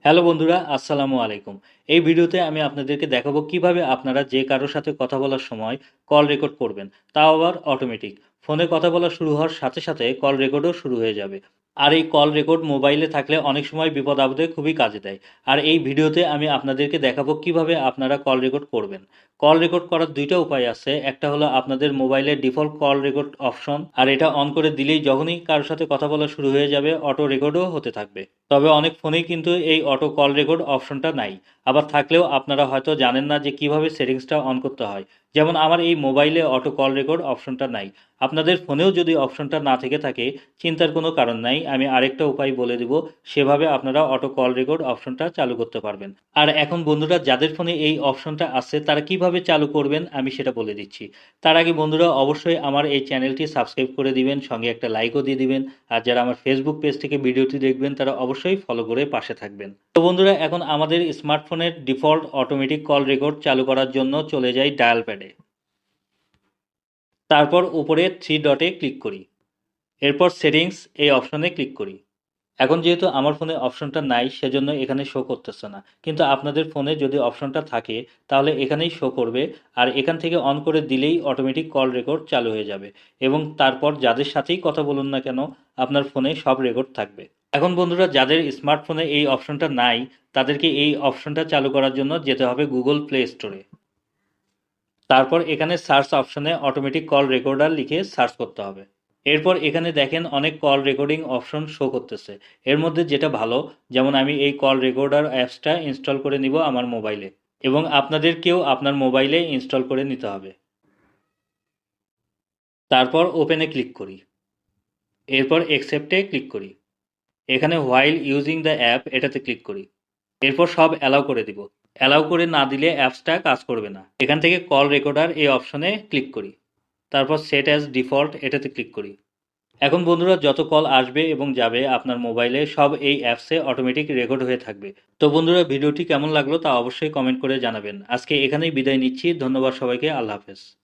Hello বন্ধুরা, আসসালামু আলাইকুম। এই ভিডিওতে আমি আপনাদেরকে দেখাবো কিভাবে আপনারা যে কারোর সাথে কথা বলার সময় কল রেকর্ড করবেন, তাও আবার অটোমেটিক। ফোনে কথা বলা শুরু হওয়ার সাথে সাথে কল রেকর্ডও শুরু হয়ে যাবে। আর এই কল রেকর্ড মোবাইলে থাকলে অনেক সময় বিপদ আপদে খুবই কাজে দেয়। আর এই ভিডিওতে আমি আপনাদেরকে দেখাবো কিভাবে আপনারা কল রেকর্ড করবেন। কল রেকর্ড করার দুইটা উপায় আছে। একটা হলো আপনাদের মোবাইলের ডিফল্ট কল রেকর্ড অপশন, আর এটা অন করে দিলেই যখনই কারোর সাথে কথা বলা শুরু হয়ে যাবে অটো রেকর্ডও হতে থাকবে। তবে অনেক ফোনেই কিন্তু এই অটো কল রেকর্ড অপশনটা নাই। আবার থাকলেও আপনারা হয়তো জানেন না যে কিভাবে সেটিংসটা অন করতে হয়। যেমন আমার এই মোবাইলে অটো কল রেকর্ড অপশনটা নাই। আপনাদের ফোনেও যদি অপশনটা না থেকে থাকে, চিন্তার কোনো কারণ নাই, আমি আরেকটা উপায় বলে দিব। সেভাবে আপনারা অটো কল রেকর্ড অপশনটা চালু করতে পারবেন। আর এখন বন্ধুরা, যাদের ফোনে এই অপশনটা আছে তারা কিভাবে চালু করবেন আমি সেটা বলে দিচ্ছি। তার আগে বন্ধুরা, অবশ্যই আমার এই চ্যানেলটি সাবস্ক্রাইব করে দিবেন, সঙ্গে একটা লাইকও দিয়ে দিবেন। আর যারা আমার ফেসবুক পেজ থেকে ভিডিওটি দেখবেন তারা অবশ্যই ফলো করে পাশে থাকবেন। তো বন্ধুরা, এখন আমাদের স্মার্টফোনের ডিফল্ট অটোমেটিক কল রেকর্ড চালু করার জন্য চলে যাই ডায়াল প্যাডে। তারপর উপরে থ্রি ডটে ক্লিক করি। এরপর সেটিংস এই অপশনে ক্লিক করি। এখন যেহেতু আমার ফোনে অপশনটা নাই সেজন্য এখানে শো করতেছে না, কিন্তু আপনাদের ফোনে যদি অপশনটা থাকে তাহলে এখানেই শো করবে। আর এখান থেকে অন করে দিলেই অটোমেটিক কল রেকর্ড চালু হয়ে যাবে, এবং তারপর যাদের সাথেই কথা বলুন না কেন আপনার ফোনে সব রেকর্ড থাকবে। এখন বন্ধুরা, যাদের স্মার্টফোনে এই অপশনটা নাই তাদেরকে এই অপশনটা চালু করার জন্য যেতে হবে গুগল প্লে স্টোরে। তারপর এখানে সার্চ অপশনে অটোমেটিক কল রেকর্ডার লিখে সার্চ করতে হবে। এরপর এখানে দেখেন অনেক কল রেকর্ডিং অপশন শো করতেছে। এর মধ্যে যেটা ভালো, যেমন আমি এই কল রেকর্ডার অ্যাপসটা ইনস্টল করে নিব আমার মোবাইলে, এবং আপনাদেরকেও আপনার মোবাইলে ইনস্টল করে নিতে হবে। তারপর ওপেনে ক্লিক করি। এরপর অ্যাকসেপ্টে ক্লিক করি। এখানে হোয়াইল ইউজিং দ্য অ্যাপ এটাতে ক্লিক করি। এরপর সব অ্যালাউ করে দিব। অ্যালাউ করে না দিলে অ্যাপসটা কাজ করবে না। এখান থেকে কল রেকর্ডার এই অপশনে ক্লিক করি। তারপর সেট অ্যাজ ডিফল্ট এটাতে ক্লিক করি। এখন বন্ধুরা, যত কল আসবে এবং যাবে আপনার মোবাইলে সব এই অ্যাপসে অটোমেটিক রেকর্ড হয়ে থাকবে। তো বন্ধুরা, ভিডিওটি কেমন লাগলো তা অবশ্যই কমেন্ট করে জানাবেন। আজকে এখানেই বিদায় নিচ্ছি। ধন্যবাদ সবাইকে। আল্লাহ হাফেজ।